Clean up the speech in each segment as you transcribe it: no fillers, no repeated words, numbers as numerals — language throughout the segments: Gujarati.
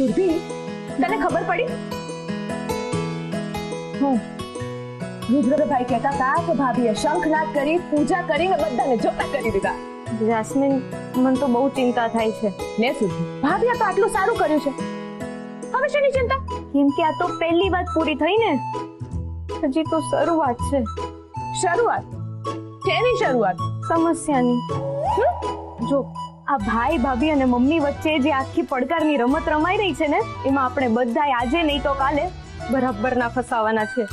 સુરભી, તને ખબર પડી? રુદ્રભાઈ કહેતા હતા કે ભાભીએ શંખનાદ કરી, પૂજા કરીને બધાને જોતા કરી દીધા. જાસ્મીન, મને તો બહુ ચિંતા થાય છે. લે સુરભી, ભાભીએ તો આટલું સારું કર્યું છે, હવે શેની ચિંતા? કેમ કે આ તો પહેલી વાત પૂરી થઈ ને, હજી તો શરૂઆત છે. શરૂઆત? કેની શરૂઆત? સમસ્યાની. જો આ ભાઈ ભાભી અને મમ્મી વચ્ચે જે આખી પડકારની રમત રમાઈ રહી છે ને, એમાં આપણે બધાય આજે નહીં તો કાલે બરાબરના ફસાવાના છે.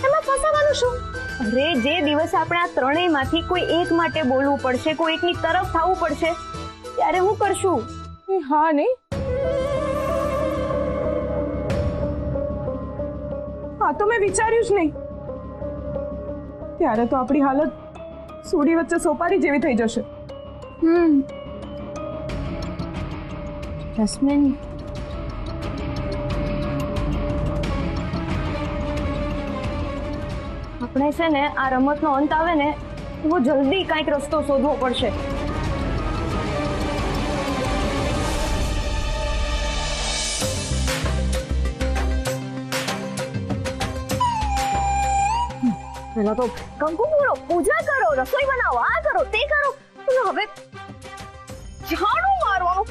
એમાં ફસાવાનું શું? અરે જે દિવસે આપણે આ ત્રણેયમાંથી કોઈ એક માટે બોલવું પડશે, કોઈ એકની તરફ થવું પડશે, ત્યારે હું કરશું? હા નહીં? હા તો મેં વિચાર્યું જ નહીં. ત્યારે તો આપણી હાલત સુડી વચ્ચે સોપારી જેવી થઈ જશે. જસ્મીન, આપણે છે ને આ રમતનો અંત આવે ને તો જલ્દી કંઈક રસ્તો શોધવો પડશે. પેલા તો કંકુ પૂરો, પૂજા કરો, રસોઈ બનાવો, આ કરો, તે કરો. હવે ઝાડુ મારવાનું.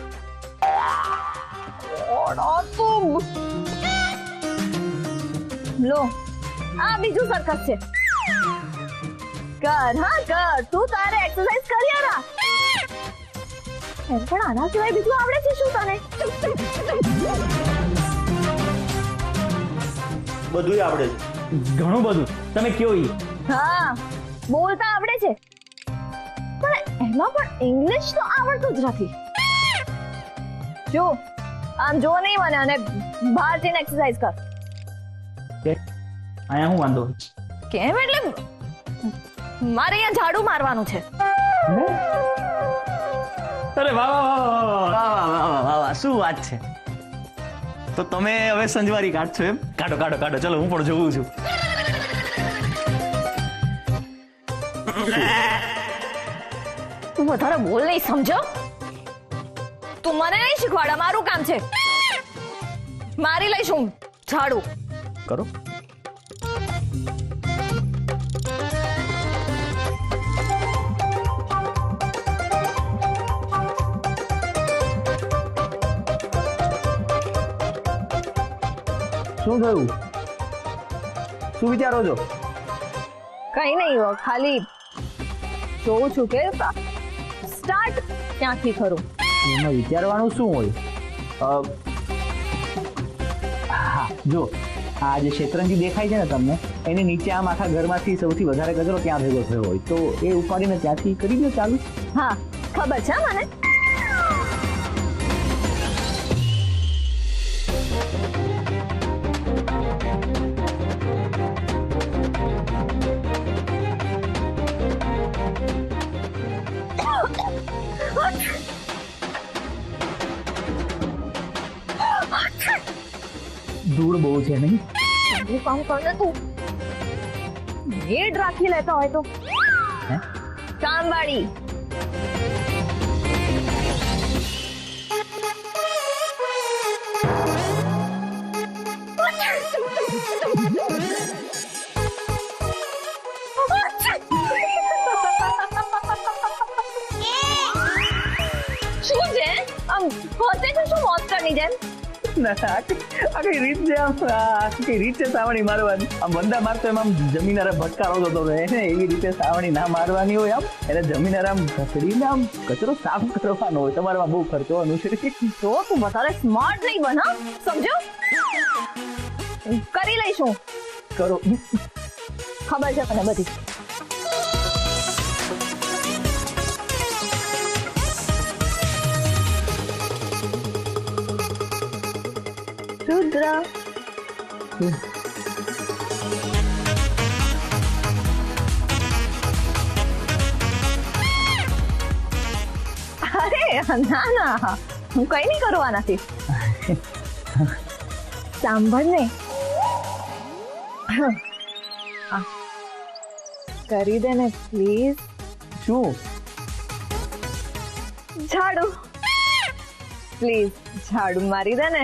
લો, આ બીજું સર્કસ છે. કર, હા કર, તું તારે એક્સરસાઇઝ કર્યા રા. પણ આના સિવાય બીજું આવડે છે શું તને? બધું આવડે છે, ઘણું બધું. તમે કયો ઈ? હા, બોલતા આવડે છે, પણ એમાં પણ ઇંગ્લિશ તો આવડતું જ નથી. જો આમ જો નહીં મને, અને બહાર જઈને એક્સરસાઇઝ કર. અહીંયા હું વાંધો? કેમ એટલે મારે અહીંયા ઝાડુ મારવાનું છે. અરે વાહ વાહ વાહ વાહ વાહ વાહ, શું વાત છે. તો તમે હવે સંજવારી કાઢશો એમ? કાઢો કાઢો કાઢો, ચલો હું પણ જોઉં છું. તું વધારે બોલ નહીં, સમજો? તું મને નહીં શીખવાડા, મારું કામ છે. મારી લઈશું ઝાડુ. કરો. શું થયું? શું વિચારો છો? કઈ નહીં, ખાલી જોઉં છું કે સ્ટાર્ટ ક્યાંથી કરું. એમાં વિચારવાનું શું હોય? હા, જો આ જે શેતરંજી દેખાય છે ને તમને, એની નીચે આમ આખા ઘરમાંથી સૌથી વધારે કચરો ત્યાં ભેગો થયો હોય તો એ ઉપાડીને ત્યાંથી કરી દો ચાલુ. હા, ખબર છે મને. ધૂળ બહુ છે નહીં? કામ કર ને તું. મેડ રાખી લેતા હોય તો. કામવાળી. શું છે આમ હોતે છે? શું મોસ્ટરની જેમ? આખી રીત છે આમ, આખી રીત છે સાવણી મારવાની. આમ બંદા મારતો એમ આમ જમીન અરે ભટકારો થતો હોય એને એવી રીતે સાવણી ના મારવાની હોય. આમ એને જમીન અરે આમ ઘસડીને આમ કચરો સાફ કરવાનો હોય. તમારે બહુ ખર્ચો અનુસરી. તો તું વધારે સ્માર્ટ નહીં બન, હા? સમજો? કરી લઈશું. કરો. ખબર છે મને બધી. રુદ્ર, અરે ના ના, હું કઈ નહીં કરવાનાથી. સાંભળ ને, કરી દે ને પ્લીઝ. શું? ઝાડુ. પ્લીઝ ઝાડુ મારી દે ને.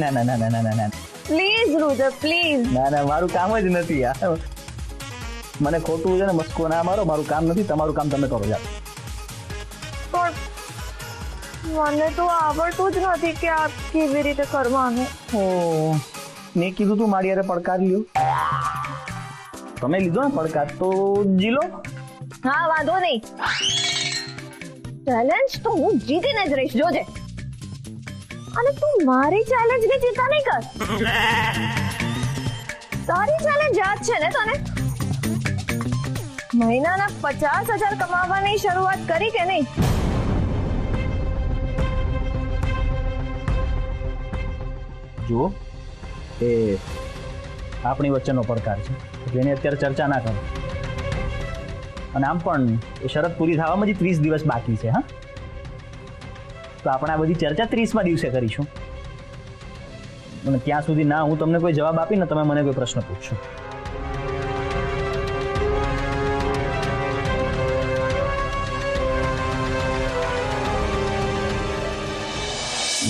ના ના ના ના ના ના પ્લીઝ રુદ્ર પ્લીઝ. ના ના, મારું કામ જ નથી યાર. મને ખોટું છે ને મસ્કો ના મારો, મારું કામ નથી, તમારું કામ તમે કરો યાર. પણ મને તો આવડતું જ નથી કે આ કેવી રીતે કરવાનું. ઓ મેં કીધું તું મારી યારે પડકાર લ્યો. તમે લીધો ને પડકાર તો જીલો. હા વાંધો નહીં. ચેલેન્જ તો હું જીતીને જ રહીશ જોજે. અને તું મારી ચેલેન્જ ની ચિંતા નહીં કર. તારી ચેલેન્જ યાદ છે ને તને? મહિનાના 50,000 કમાવાની શરૂઆત કરી કે નહીં? જુઓ એ આપણી વચ્ચેનો પડકાર છે એટલે એની અત્યારે ચર્ચા ના કરો. અને આમ પણ એ શરત પૂરી થવામાં જ 30 દિવસ બાકી છે. હા, તો આપણે આ બધી ચર્ચા 30મા દિવસે કરીશું. અને ત્યાં સુધી ના હું તમને કોઈ જવાબ આપીને તમે મને કોઈ પ્રશ્ન પૂછશો.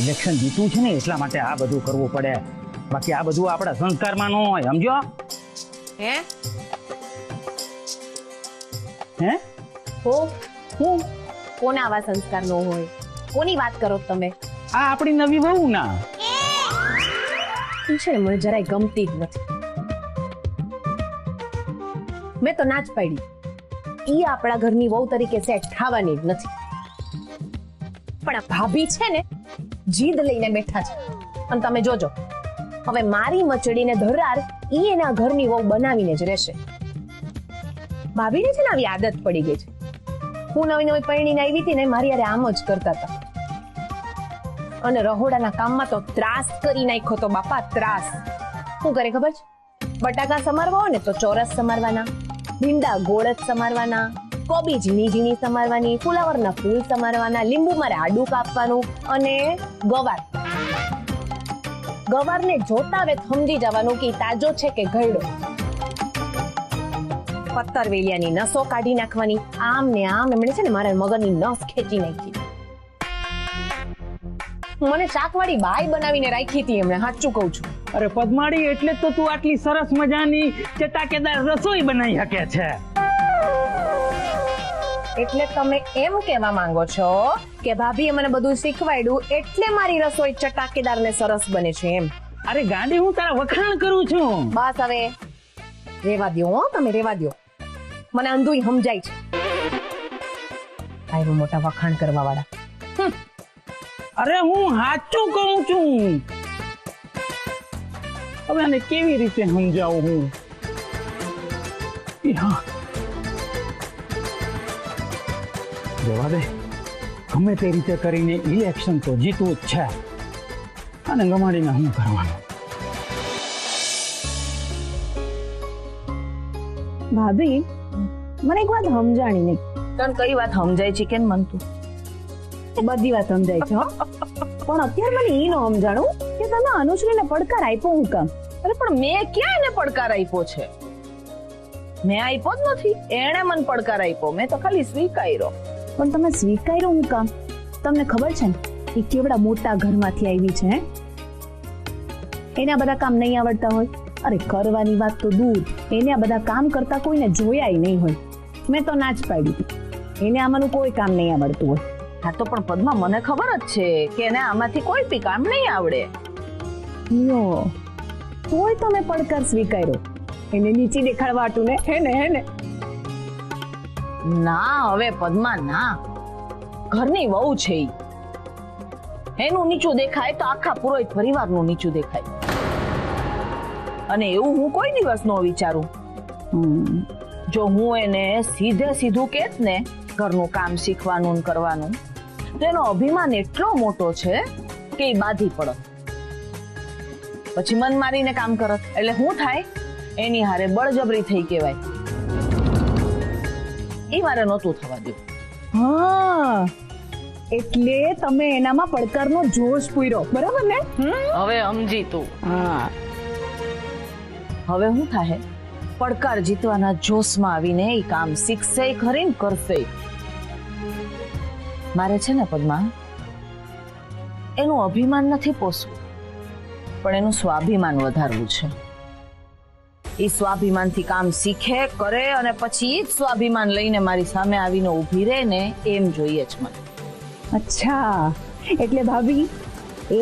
ઇલેક્શન જીતવું છે ને એટલા માટે આ બધું કરવું પડે, બાકી આ બધું આપણા સંસ્કારમાં ન હોય, સમજો? હે હે હો હું કોના આવા સંસ્કાર નો હોય? કોની વાત કરો છો તમે? આ આપણી નવી વહુ ના ઈ છે ને મને જરાય ગમતી જ નથી. મેં તો ના જ પાડી. ઈ આપણા ઘરની વહુ તરીકે સેટ થવાની જ નથી. પણ આ ભાભી છે ને જીદ લઈને બેઠા છે. અને તમે જોજો હવે મારી મચડીને ધરાર ઈ એના ઘરની વહુ બનાવીને જ રહેશે. ભાભીને છે ને આવી આદત પડી ગઈ છે. હું નવી નવી પરણીને આવી હતી ને મારી યારે આમ જ કરતા હતા. અને રહોડાના કામમાં તો ત્રાસ કરી નાખ્યો તો બાપા, ત્રાસ. શું કરે ખબર છે? બટાકા સમારવા હોય ને તો ચોરસ સમારવાના, ભીંડા ગોળ જ સમારવાના, કોબી ઝીણી ઝીણી સમારવાની, ફુલાવરના ફૂલ સમારવાના, લીંબુ મારે આડું કાપવાનું, અને ગવાર ગવારને જોતા હવે સમજી જવાનું કે તાજો છે કે ગયડો. પત્તરવેલિયાની નસો કાઢી નાખવાની. આમ ને આમ એમણે છે ને મારા મગજની નસ ખેંચી નાખી. મને શાકવાળી બાઈ બનાવીને રાખી હતી એમણે, સાચું કહું છું. અરે પદ્માડી, એટલે તો તું આટલી સરસ મજાની ચટાકેદાર રસોઈ બનાવી શકે છે. એટલે તમે એમ કહેવા માંગો છો કે ભાભીએ મને બધું શીખવાડ્યું એટલે મારી રસોઈ ચટાકેદાર ને સરસ બને છે એમ? અરે ગાંડી, હું તારા વખાણ કરું છું. બસ હવે રેવા દ્યો હો, તમે રેવા દ્યો. મને અંધુય સમજાય છે. આયરો મોટા વખાણ કરવા વાળા. અરે હું સાચું કહું છું. હવે આને કેવી રીતે સમજાવું હું? હા, જવા દે. ગમે તે રીતે કરીને ઇલેક્શન તો જીતવું જ છે. અને ગમાડીને શું કરવાનું? ભાભી મને એક વાત સમજાણી નહીં. તને કઈ વાત સમજાય છે કે મન તું? બધી વાત સમજાય છે હો. પણ અત્યારે મને ઈ ન સમજાણું કે તમે અનુશ્રીને પડકાર આપ્યો હું કામ? અરે પણ મેં ક્યાં એને પડકાર આપ્યો છે? મેં આપ્યો જ નથી, એણે મને પડકાર આપ્યો. મેં તો ખાલી સ્વીકાર્યો. પણ તમે સ્વીકાર્યું હું કામ? તમને ખબર છે ને એ કેવડા મોટા ઘરમાંથી આવી છે? એને આ બધા કામ નહીં આવડતા હોય? અરે કરવાની વાત તો દૂર, એને આ બધા કામ કરતા કોઈને જોયાય નહીં હોય. મેં તો ના જ પાડી હતી, એને આમાંનું કોઈ કામ નહીં આવડતું હોય. હા તો પણ પદ્મા, મને ખબર જ છે કે એને આમાંથી કોઈ બી કામ નહીં આવડે. યો તોય તમે પડકાર સ્વીકાર્યો? એને નીચી દેખાડવા હાટું ને? હે ને ના હવે પદ્મા ના, ઘરની વહુ છે ઈ. એનું નીચું દેખાય તો આખા પુરોહિત પરિવારનું નીચું દેખાય. અને એવું હું કોઈ દિવસ ન વિચારું. જો હું એને સીધે સીધું કહેત ને ઘરનું કામ શીખવાનું ને કરવાનું, તો એનો અભિમાન એટલો મોટો છે કે એ બાધી પડત. પછી મન મારીને કામ કરત એટલે શું થાય? એની હારે બળજબરી થઈ કહેવાય. એ મારે નહોતું થવા દેવું. હા, એટલે તમે એનામાં પડકારનો જોશ પૂર્યો, બરાબર ને? હવે સમજી તું. હા, હવે શું થાય? પડકાર જીતવાના જોશમાં આવીને એ કામ શીખશે ખરી ને કરશે. મારે છે ને પદ્મા, એનું અભિમાન નથી પોસવું, પણ એનું સ્વાભિમાન વધારવું છે. એ સ્વાભિમાનથી કામ શીખે, કરે અને પછી એ જ સ્વાભિમાન લઈને મારી સામે આવીને ઊભી રહે ને, એમ જોઈએ જ મને. અચ્છા, એટલે ભાભી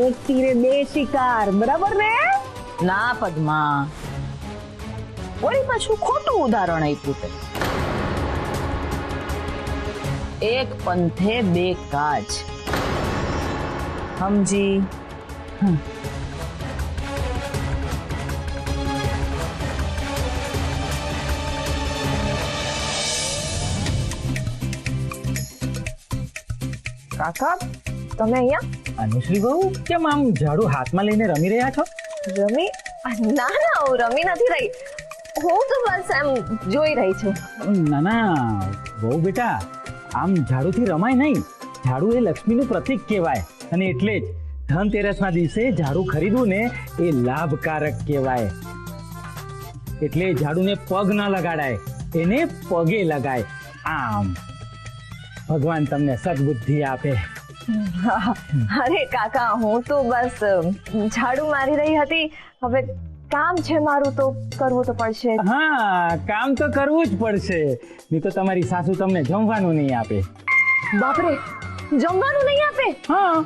એક તીરે બે શિકાર, બરાબર ને? ના પદ્મા, વળી પાછું ખોટું ઉદાહરણ આપ્યું તે. એક પંથે બે કાજ, સમજી? કાકા તમે અહીંયા અનુશ્રી બહુ કેમ આમ ઝાડુ હાથમાં લઈને રમી રહ્યા છો? રમી? ના ના હું રમી નથી રહી, હું તો બસ એમ જોઈ રહી છું. ના ના બહુ બેટા, આમ ઝાડુથી રમાય નહીં. ઝાડુ એ લક્ષ્મીનું પ્રતીક કહેવાય, અને એટલે જ ધનતેરસના દિવસે ઝાડુ ખરીદવું ને એ લાભકારક કહેવાય. એટલે ઝાડુને પગ ન લગાડાય, એને પગે લગાય. આમ ભગવાન તમને સદબુદ્ધિ આપે. અરે કાકા હું તો બસ ઝાડુ મારી રહી હતી. હવે કામ છે મારું તો કરવું તો પડશે. હા, કામ તો કરવું જ પડશે, નહીં તો તમારી સાસુ તમને જમવાનું નહીં આપે. બાપરે, જમવાનું નહીં આપે? હા,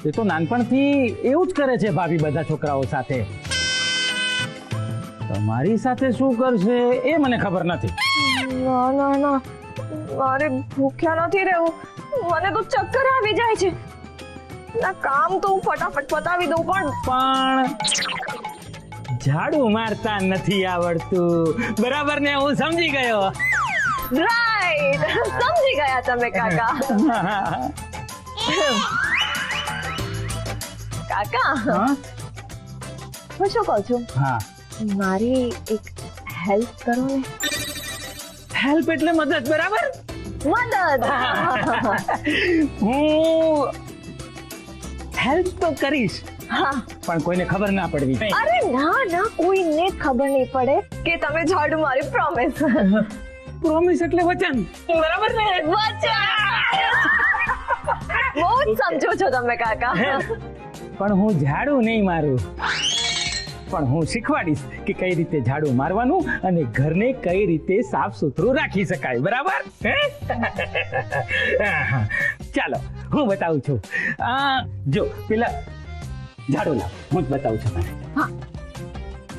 એ તો નાનપણથી એવું જ કરે છે ભાભી બધા છોકરાઓ સાથે. તમારી સાથે શું કરશે એ મને ખબર નથી. ના ના ના, મારે ભૂખ્યા નથી રહેવું, મને તો ચક્કર આવી જાય છે. ના કામ તો હું ફટાફટ પતાવી દઉં, પણ ઝાડુ મારતા નથી આવડતું, બરાબર ને? હું સમજી ગયો. રાઈટ, સમજી ગયા તમે કાકા. કાકા હા હું શું કહું છું, હા, મારી એક હેલ્પ કરો ને. હેલ્પ એટલે મદદ, બરાબર? મદદ. હું હેલ્પ તો કરીશ, હા, પણ કોઈને ખબર ના પડવી. અરે ના ના, કોઈને ખબર નહીં પડે કે તમે ઝાડુ મારી પ્રોમિસ. પ્રોમિસ એટલે વચન, બરાબર ને? બહુ જ સમજો છો તમે કાકા. પણ હું ઝાડુ નહીં મારું, પણ હું શીખવાડીશ કે કઈ રીતે ઝાડુ મારવાનું અને ઘરને કઈ રીતે સાફ સુથરું રાખી શકાય, બરાબર? ચાલો હું બતાવું છું. જો પેલા ઝાડુ લાવ, હું જ બતાવું છું તને. હા.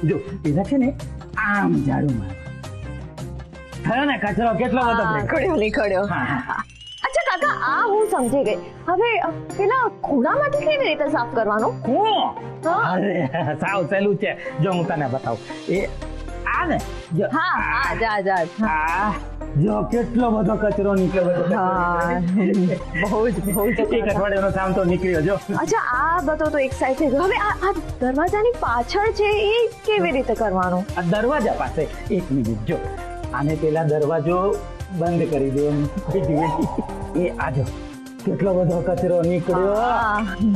જો પેલા છે ને આમ ઝાડુ માર, થયો ને કચરો કેટલો બધો પડ્યો. ખડ્યો નહીં ખડ્યો. હા. અચ્છા કાકા, આ હું સમજી ગઈ. હવે પેલા ખૂણામાંથી કેવી રીતે સાફ કરવાનું? હું અરે સાવ સહેલું છે, જો હું તને બતાવું. એ આ ને, જો હા હા, જા જા. આ જો કેટલો બધો કચરો નીકળ્યો. હા, બહુ જ એક અઠવાડિયાનો કામ તો નીકળ્યો. જો અચ્છા, આ બધો તો એક સાઈડ થઈ ગયો. હવે આ દરવાજાની પાછળ છે એ કેવી રીતે કરવાનું? આ દરવાજા પાસે એક મિનિટ, જો આને પેલા દરવાજો બંધ કરી દે. એ આજો કેટલો બધો કચરો નીકળ્યો.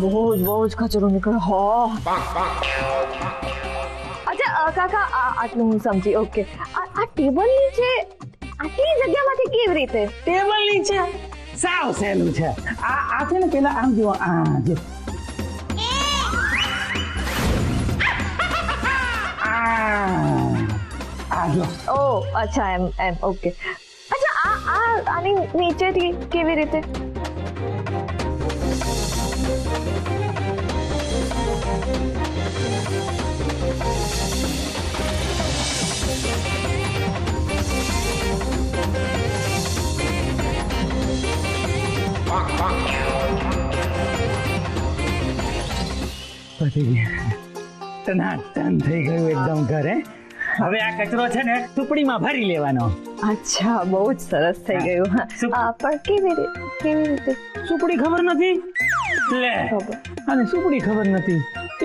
બહુ જ કચરો નીકળ્યો. હો. અચ્છા કાકા, આટલું હું સમજી. ઓકે, આ ટેબલ નીચે આટલી જગ્યામાંથી કેવી રીતે? ટેબલ નીચે સાવ સહેલું છે. આ છે ને પેલા આમ જો, આ જો આ જો. ઓ અચ્છા, એમ ઓકે. અચ્છા, આની નીચેથી કેવી રીતે? ટનાટન થઈ ગયું એકદમ ઘરે. હવે આ કચરો છે ને ટુકડીમાં ભરી લેવાનો. અચ્છા, બહુ જ સરસ થઈ ગયું. પણ કેવી રીતે? સુપડી ખબર નથી? લે, અને સુપડી ખબર નથી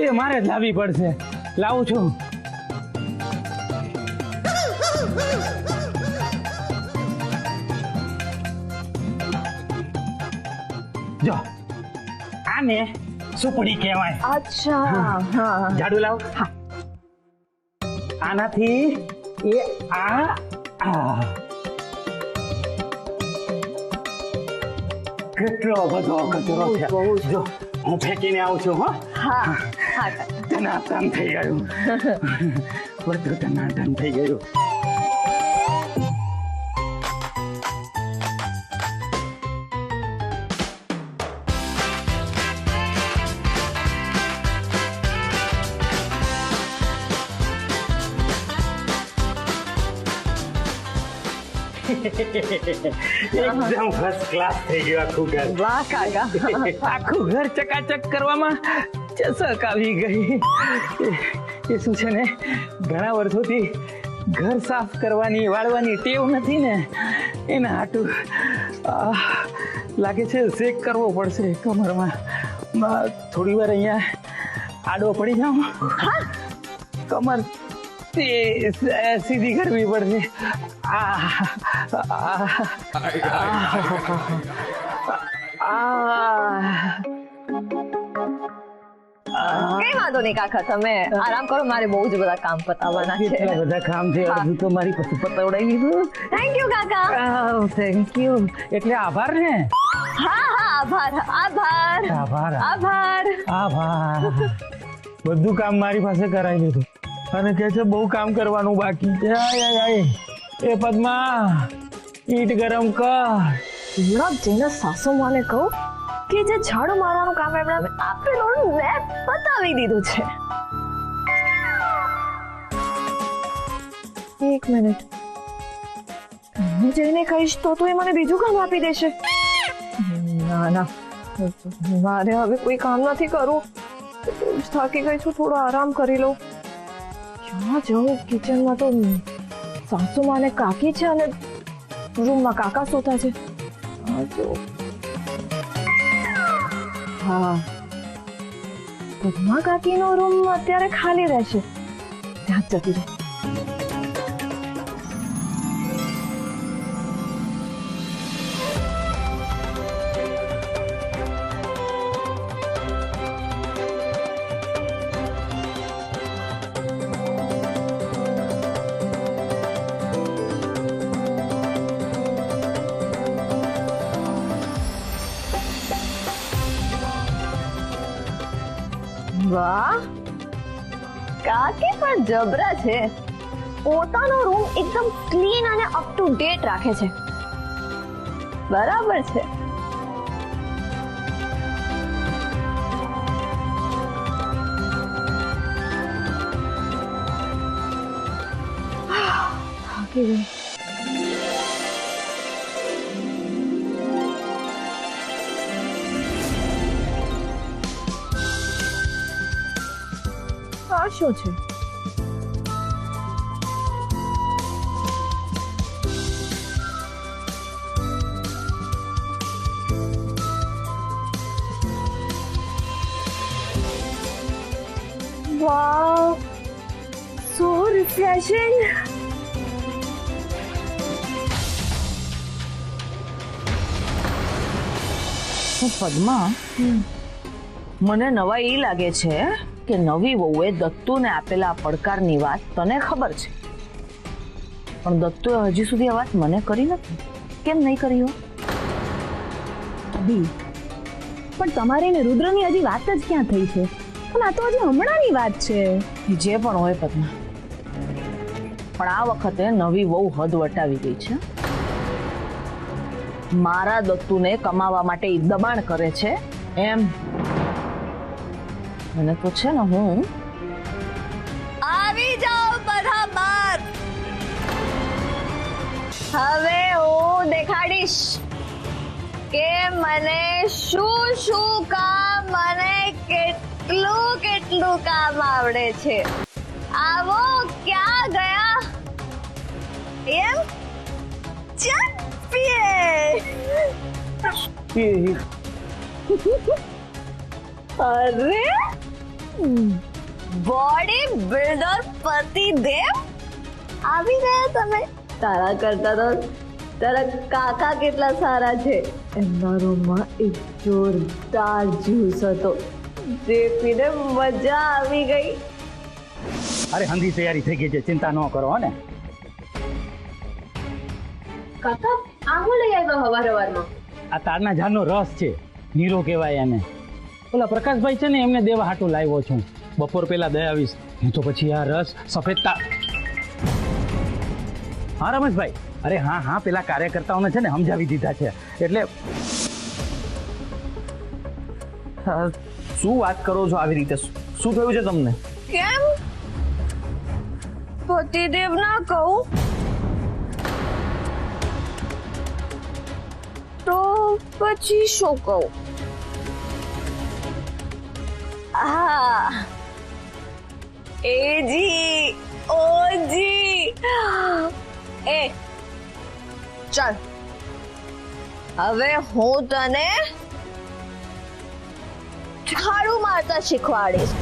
એ મારે જ લાવવી પડશે. લાવું છું. જો આને સુપડી કહેવાય. અચ્છા, હા. ઝાડુ લાવ. હા, આનાથી એ આ કેટલો બધો કચરો છે. જો હું ફેંકીને આવું છું. હો હા હા કાકા. ધનાધન થઈ ગયું. બધું ધનાધન થઈ ગયું. એકદમ ફર્સ્ટ ક્લાસ થઈ ગયું આખું ઘર. વાહ કાકા. આખું ઘર ચકાચક કરવામાં ચસક આવી ગઈ. એ શું છે ને, ઘણા વર્ષોથી ઘર સાફ કરવાની વાળવાની ટેવ નથી ને, એના હાટું લાગે છે શેક કરવો પડશે કમરમાં. થોડી વાર અહીંયા આડો પડી જાઉં, કમર સીધી કરવી પડશે. કઈ વાંધો નહીં કાકા, તમે આરામ કરો, મારે બહુ જ બધા કામ પતાવવાના છે. કેટલા બધા કામ છે, અડધું તો મારી પછી પતાવડાવી દીધું. થેન્ક યુ કાકા. Thank you. એટલે આભાર ને. હા હા આભાર આભાર આભાર આભાર. આભાર. બધું કામ મારી પાસે કરાવી લીધું અને કે છે બહુ કામ કરવાનું બાકી છે. આય, આય, આય. એ પદ્મા, ઈટ ગરમ કર. હમણાં જઈને સાસુ માને કહું કે જે ઝાડુ મારવાનું કામ એમણે આપેલું મેં પતાવી દીધું છે. એક મિનિટ, હું જઈને કહીશ તો એ મને બીજું કામ આપી દેશે. ના ના, મારે હવે કોઈ કામ નથી કરવું. થાકી ગઈ છું, થોડો આરામ કરી લઉં. ક્યાં જવું? કિચનમાં તો સાસુ માને કાકી છે અને રૂમમાં કાકા સૂતા છે. હા, પદ્મા કાકીનો રૂમ અત્યારે ખાલી રહેશે, ત્યાં જ જતી રહે. વાહ, કાકી પણ જબરા છે. પોતાનો રૂમ એકદમ ક્લીન અને અપ ટુ ડેટ રાખે છે. બરાબર છે. થાકી ગઈ. આ શું છે? વાવ, so refreshing. પદ્મા, મને નવાઈ એ લાગે છે કે નવી વહુએ દત્તુને આપેલા આ પડકારની વાત તને ખબર છે, પણ દત્તુએ હજી સુધી આ વાત મને કરી નથી. કેમ નહીં કરી હો? બી પણ તમારે ને રુદ્રની હજી વાત જ ક્યાં થઈ છે? પણ આ તો હજી હમણાંની વાત છે. જે પણ હોય પદ્મા, પણ આ વખતે નવી વહુ હદ વટાવી ગઈ છે. મારા દત્તુને કમાવા માટે ઈ દબાણ કરે છે એમ. મને તો છે ને, હું આવી જાઓ બધા બાર. હવે હું દેખાડીશ કે મને શું શું કામ અને કેટલું કેટલું કામ આવડે છે. આવો, ક્યાં ગયા? એમ ચપ્પીએ. અરે, બોડી બિલ્ડર પતિદેવ આવી ગયા તમે. તારા કરતા તો તારા કાકા કેટલા સારા છે. એમના રૂમમાં એક જોરદાર જ્યુસ હતો, જે પીને મજા આવી ગઈ. અરે હંધી તૈયારી થઈ ગઈ છે, ચિંતા ન કરો. હો ને કાકા, આવો લઈ આવ્યો હવાર હવારમાં. આ તારના ઝાડનો રસ છે, હીરો કહેવાય એને. ઓલા પ્રકાશભાઈ છે ને એમને દેવા હાટું લાવ્યો છું. બપોર પહેલા દઈ આવીશ, નહીં તો પછી આ રસ સફેદ હા રમેશભાઈ, અરે હા હા, પેલા કાર્યકર્તાઓને છે ને સમજાવી દીધા છે. એટલે હા, શું વાત કરો છો આવી રીતે? શું થયું છે તમને? કેમ પતિદેવ ના કહું તો પછી શું કહું? હા એજી ઓજી એ ચાલ હવે હું તને ઝાડુ મારતા શીખવાડીશ.